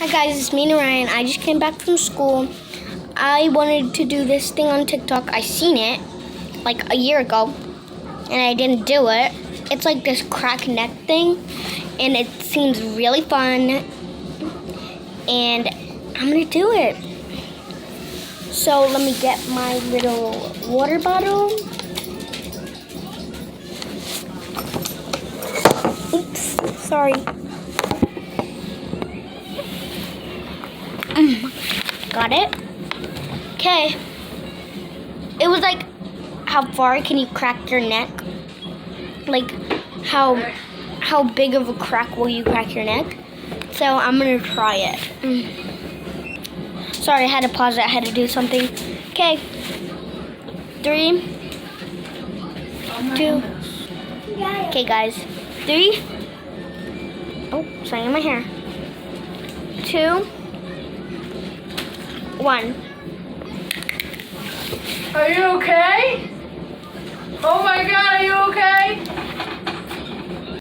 Hi guys, it's me and Ryan. I just came back from school. I wanted to do this thing on TikTok. I seen it like a year ago and I didn't do it. It's like this crack neck thing and it seems really fun and I'm gonna do it. So let me get my little water bottle. Oops, sorry. Got it? Okay. It was like, how far can you crack your neck? Like, how big of a crack will you crack your neck? So I'm gonna try it. Sorry, I had to pause it. I had to do something. Okay. 3, 2. Okay, guys. 3. Oh, something in my hair. 2, 1. Are you okay? Oh my God,